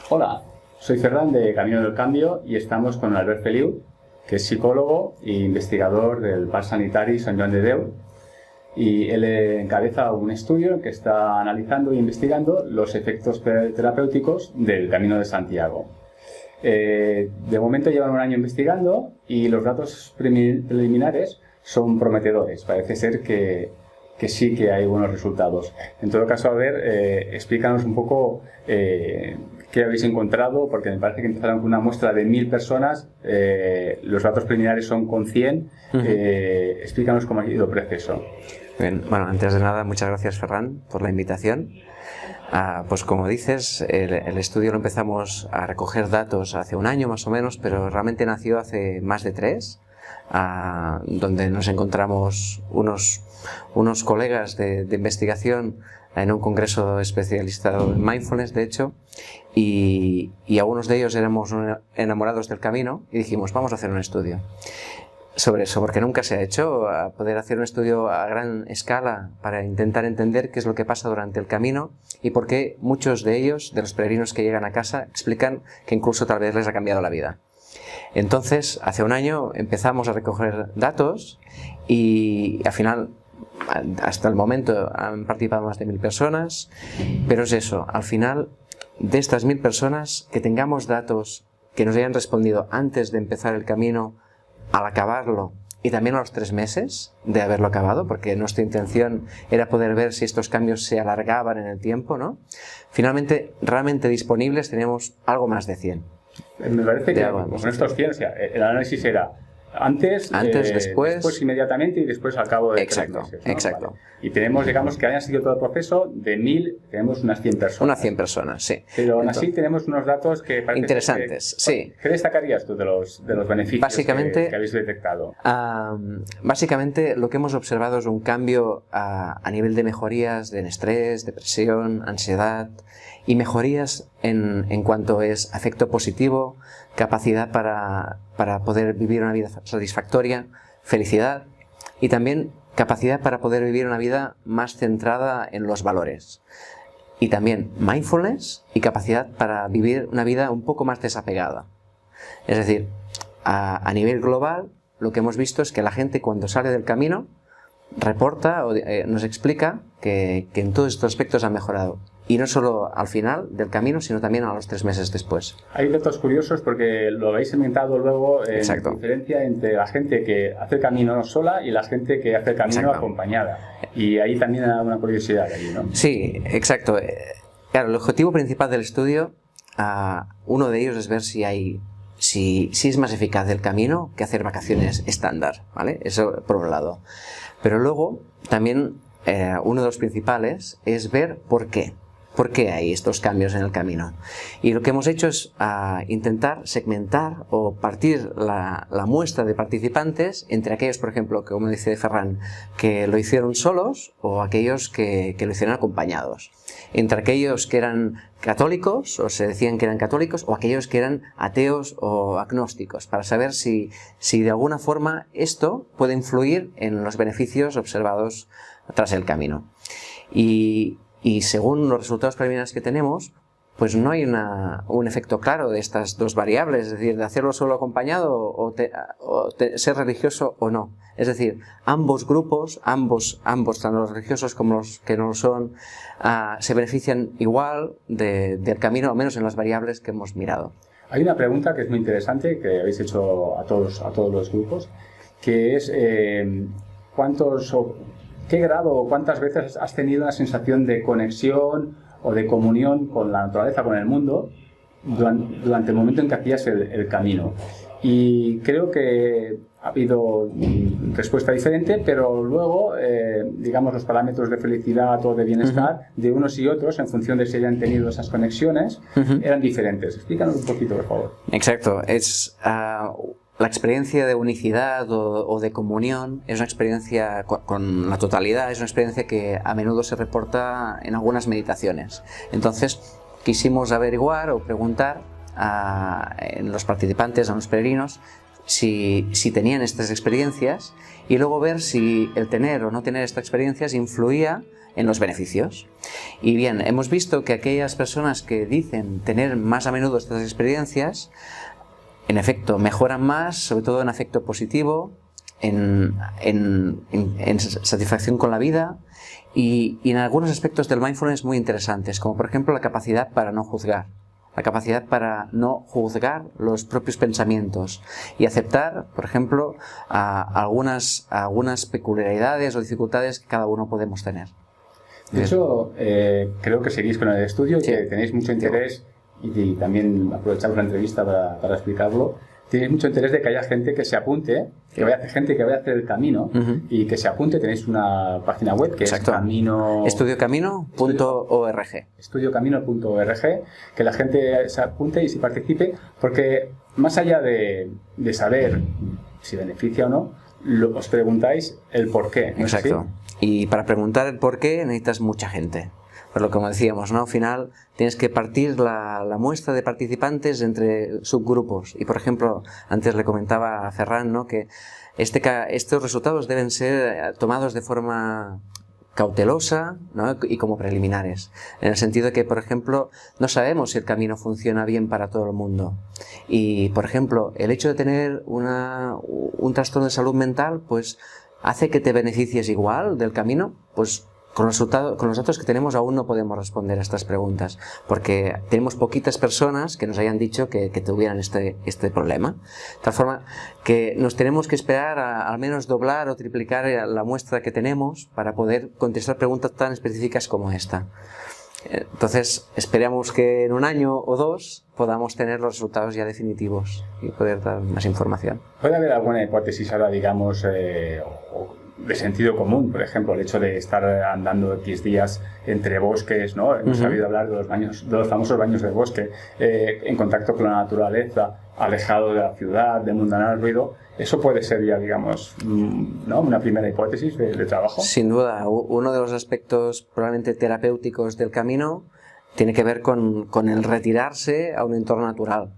Hola, soy Ferran de Camino del Cambio y estamos con Albert Feliu, que es psicólogo e investigador del Parc Sanitari Sant Joan de Déu, y él encabeza un estudio que está analizando e investigando los efectos terapéuticos del Camino de Santiago. De momento llevan un año investigando y los datos preliminares son prometedores. Parece ser que sí que hay buenos resultados. En todo caso, a ver, explícanos un poco qué habéis encontrado, porque me parece que empezaron con una muestra de 1000 personas, los datos preliminares son con 100. Explícanos cómo ha ido el proceso. Bien, bueno, antes de nada, muchas gracias, Ferran, por la invitación. Pues como dices, el estudio lo empezamos a recoger datos hace un año más o menos, pero realmente nació hace más de 3, donde nos encontramos unos colegas de investigación en un congreso especializado en mindfulness, de hecho, y algunos de ellos éramos enamorados del camino y dijimos, vamos a hacer un estudio sobre eso, porque nunca se ha hecho, a poder hacer un estudio a gran escala para intentar entender qué es lo que pasa durante el camino y por qué muchos de ellos, de los peregrinos que llegan a casa, explican que incluso tal vez les ha cambiado la vida. Entonces, hace un año empezamos a recoger datos y al final, hasta el momento, han participado más de 1000 personas, pero es eso, al final, de estas 1000 personas, que tengamos datos que nos hayan respondido antes de empezar el camino, al acabarlo y también a los 3 meses de haberlo acabado, porque nuestra intención era poder ver si estos cambios se alargaban en el tiempo, ¿no? Finalmente, realmente disponibles tenemos algo más de 100. Me parece que con estos 100, o sea, el análisis era antes, después inmediatamente y después al cabo de 3 meses, ¿no? Exacto. Vale. Y tenemos, digamos, que hayan seguido todo el proceso, de 1000 tenemos unas 100 personas. Unas 100 personas, sí. Pero aún así tenemos unos datos que parecen interesantes, sí. ¿Qué destacarías tú de los beneficios básicamente, que habéis detectado? Básicamente lo que hemos observado es un cambio a nivel de mejorías en estrés, depresión, ansiedad y mejorías en cuanto es afecto positivo, capacidad para poder vivir una vida satisfactoria, felicidad y también capacidad para poder vivir una vida más centrada en los valores. Y también mindfulness y capacidad para vivir una vida un poco más desapegada. Es decir, a nivel global, lo que hemos visto es que la gente cuando sale del camino reporta o nos explica que en todos estos aspectos han mejorado. Y no solo al final del camino, sino también a los 3 meses después. Hay datos curiosos porque lo habéis inventado luego en la diferencia entre la gente que hace el camino sola y la gente que hace el camino acompañada. Y ahí también hay una curiosidad allí, ¿no? Sí, exacto. Claro, el objetivo principal del estudio, uno de ellos es ver si es más eficaz el camino que hacer vacaciones estándar, ¿vale? Eso por un lado. Pero luego también uno de los principales es ver por qué. ¿Por qué hay estos cambios en el camino? Y lo que hemos hecho es intentar segmentar o partir la muestra de participantes entre aquellos, por ejemplo, que, como dice Ferran, que lo hicieron solos o aquellos que lo hicieron acompañados. Entre aquellos que eran católicos o se decían que eran católicos o aquellos que eran ateos o agnósticos, para saber si de alguna forma esto puede influir en los beneficios observados tras el camino. Y según los resultados preliminares que tenemos, pues no hay un efecto claro de estas dos variables, es decir, de hacerlo solo acompañado o ser religioso o no. Es decir, ambos grupos, ambos, tanto los religiosos como los que no lo son, se benefician igual del camino, al menos en las variables que hemos mirado. Hay una pregunta que es muy interesante, que habéis hecho a todos los grupos, que es ¿qué grado o cuántas veces has tenido una sensación de conexión o de comunión con la naturaleza, con el mundo, durante el momento en que hacías el camino? Y creo que ha habido respuesta diferente, pero luego, digamos, los parámetros de felicidad o de bienestar de unos y otros, en función de si hayan tenido esas conexiones, eran diferentes. Explícanos un poquito, por favor. Exacto. La experiencia de unicidad o de comunión es una experiencia con la totalidad, es una experiencia que a menudo se reporta en algunas meditaciones. Entonces, quisimos averiguar o preguntar a los participantes, a los peregrinos, si tenían estas experiencias y luego ver si el tener o no tener estas experiencias influía en los beneficios. Y bien, hemos visto que aquellas personas que dicen tener más a menudo estas experiencias, en efecto, mejoran más, sobre todo en afecto positivo, en satisfacción con la vida y en algunos aspectos del mindfulness muy interesantes, como por ejemplo la capacidad para no juzgar. La capacidad para no juzgar los propios pensamientos y aceptar, por ejemplo, algunas peculiaridades o dificultades que cada uno podemos tener. De hecho, creo que seguís con el estudio, sí, que tenéis mucho interés y también aprovechamos la entrevista para explicarlo. Tenéis mucho interés de que haya gente que se apunte, gente que vaya a hacer el camino y que se apunte. Tenéis una página web que es Camino... Estudiocamino.org. Estudiocamino.org, que la gente se apunte y se participe, porque más allá de saber si beneficia o no, os preguntáis el por qué. ¿No? Exacto. ¿Sí? Y para preguntar el por qué necesitas mucha gente. Por lo que como decíamos, ¿no? Al final tienes que partir la muestra de participantes entre subgrupos. Y por ejemplo, antes le comentaba a Ferran, ¿no? Que estos resultados deben ser tomados de forma cautelosa, ¿no? Y como preliminares. En el sentido de que, por ejemplo, no sabemos si el camino funciona bien para todo el mundo. Y, por ejemplo, el hecho de tener un trastorno de salud mental, pues hace que te beneficies igual del camino, pues con los datos que tenemos aún no podemos responder a estas preguntas, porque tenemos poquitas personas que nos hayan dicho que tuvieran este problema. De tal forma que nos tenemos que esperar a al menos doblar o triplicar la muestra que tenemos para poder contestar preguntas tan específicas como esta. Entonces, esperamos que en un año o dos podamos tener los resultados ya definitivos y poder dar más información. ¿Puede haber alguna hipótesis ahora, digamos, de sentido común? Por ejemplo, el hecho de estar andando X días entre bosques, ¿no? Hemos sabido hablar de los famosos baños de bosque, en contacto con la naturaleza, alejado de la ciudad, de mundanar ruido. ¿Eso puede ser ya, digamos, ¿no? una primera hipótesis de trabajo? Sin duda. Uno de los aspectos probablemente terapéuticos del camino tiene que ver con el retirarse a un entorno natural.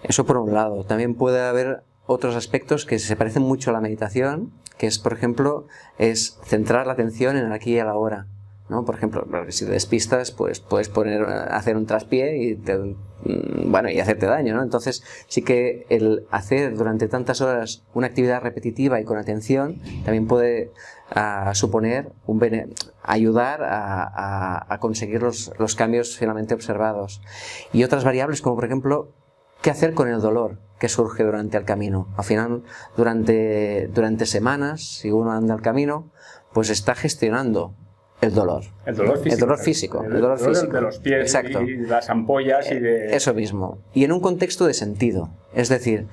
Eso por un lado. También puede haber otros aspectos que se parecen mucho a la meditación, que es, por ejemplo, es centrar la atención en el aquí y el ahora, ¿no? Por ejemplo, si te despistas, pues puedes hacer un traspié y hacerte daño, ¿no? Entonces, sí que el hacer durante tantas horas una actividad repetitiva y con atención también puede suponer ayudar a conseguir los cambios finalmente observados. Y otras variables, como por ejemplo, ¿qué hacer con el dolor que surge durante el camino? Al final, durante semanas, si uno anda el camino, pues está gestionando el dolor. El dolor físico. El dolor físico. El dolor físico. De los pies. Exacto. Y las ampollas y de... Eso mismo. Y en un contexto de sentido. Es decir,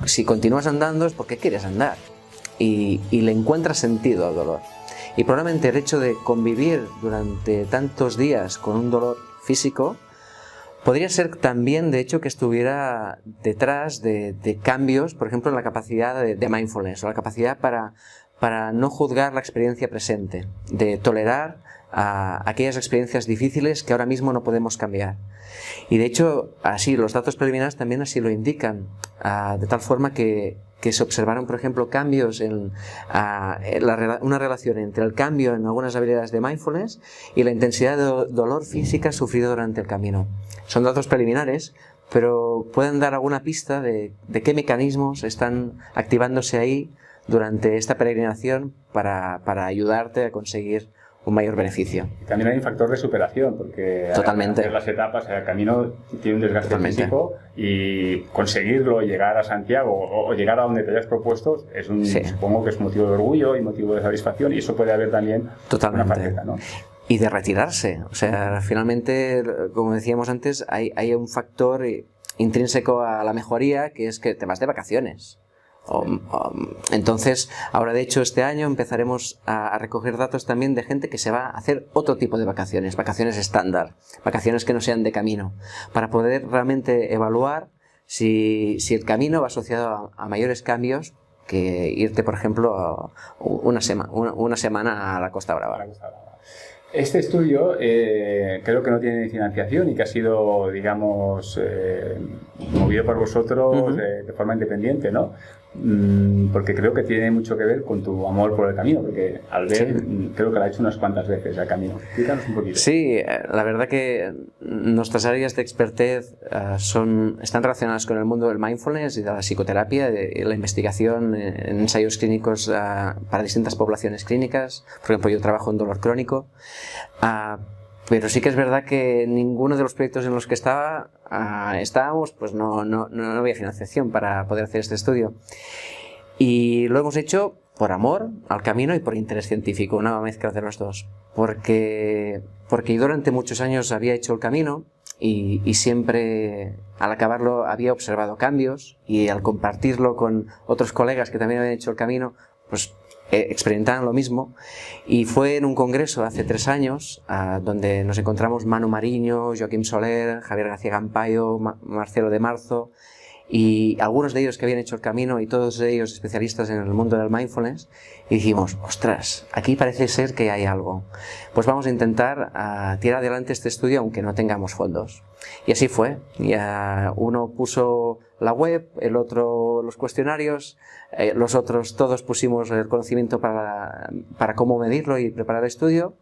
si continúas andando es porque quieres andar. Y le encuentras sentido al dolor. Y probablemente el hecho de convivir durante tantos días con un dolor físico podría ser también, de hecho, que estuviera detrás de cambios, por ejemplo, en la capacidad de mindfulness, o la capacidad para no juzgar la experiencia presente, de tolerar aquellas experiencias difíciles que ahora mismo no podemos cambiar. Y de hecho, así, los datos preliminares también así lo indican, de tal forma que se observaron, por ejemplo, cambios en una relación entre el cambio en algunas habilidades de mindfulness y la intensidad de dolor física sufrido durante el camino. Son datos preliminares, pero pueden dar alguna pista de qué mecanismos están activándose ahí durante esta peregrinación para ayudarte a conseguir un mayor beneficio. Y también hay un factor de superación, porque totalmente. Las etapas, el camino tiene un desgaste físico y conseguirlo, llegar a Santiago o llegar a donde te hayas propuesto, supongo que es motivo de orgullo y motivo de satisfacción, y eso puede haber también una faceta, ¿no? Y de retirarse. O sea, finalmente, como decíamos antes, hay un factor intrínseco a la mejoría, que es que te vas de vacaciones. Entonces, ahora de hecho este año empezaremos a recoger datos también de gente que se va a hacer otro tipo de vacaciones estándar, vacaciones que no sean de camino, para poder realmente evaluar si el camino va asociado a mayores cambios que irte, por ejemplo, una semana a la Costa Brava. Este estudio creo que no tiene financiación y que ha sido, digamos, movido por vosotros de forma independiente, ¿no? Porque creo que tiene mucho que ver con tu amor por el camino, porque Albert creo que lo ha hecho unas cuantas veces el camino. Explícanos un poquito. Sí, la verdad que nuestras áreas de expertez están relacionadas con el mundo del mindfulness y de la psicoterapia, de la investigación en ensayos clínicos para distintas poblaciones clínicas. Por ejemplo, yo trabajo en dolor crónico. Pero sí que es verdad que ninguno de los proyectos en los que estábamos, pues no había financiación para poder hacer este estudio. Y lo hemos hecho por amor al camino y por interés científico, una mezcla de los dos. Porque yo durante muchos años había hecho el camino y siempre al acabarlo había observado cambios, y al compartirlo con otros colegas que también habían hecho el camino, pues experimentaban lo mismo. Y fue en un congreso hace 3 años donde nos encontramos Manu Mariño, Joaquim Soler, Javier García Campayo, Marcelo de Marzo, y algunos de ellos que habían hecho el camino, y todos ellos especialistas en el mundo del mindfulness, y dijimos, ostras, aquí parece ser que hay algo, pues vamos a intentar tirar adelante este estudio aunque no tengamos fondos. Y así fue. Uno puso la web, el otro los cuestionarios, los otros todos pusimos el conocimiento para cómo medirlo y preparar el estudio,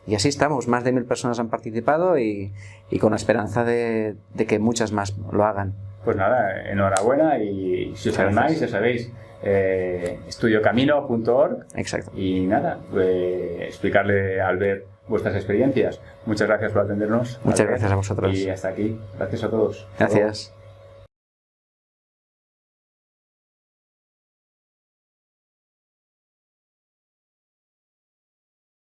y así estamos. Más de 1000 personas han participado y con la esperanza de que muchas más lo hagan. Pues nada, enhorabuena, y si os animáis, ya sabéis, estudiocamino.org. Exacto. Y nada, explicarle a Albert vuestras experiencias. Muchas gracias por atendernos. Muchas gracias a vosotros. Y hasta aquí. Gracias a todos. Gracias.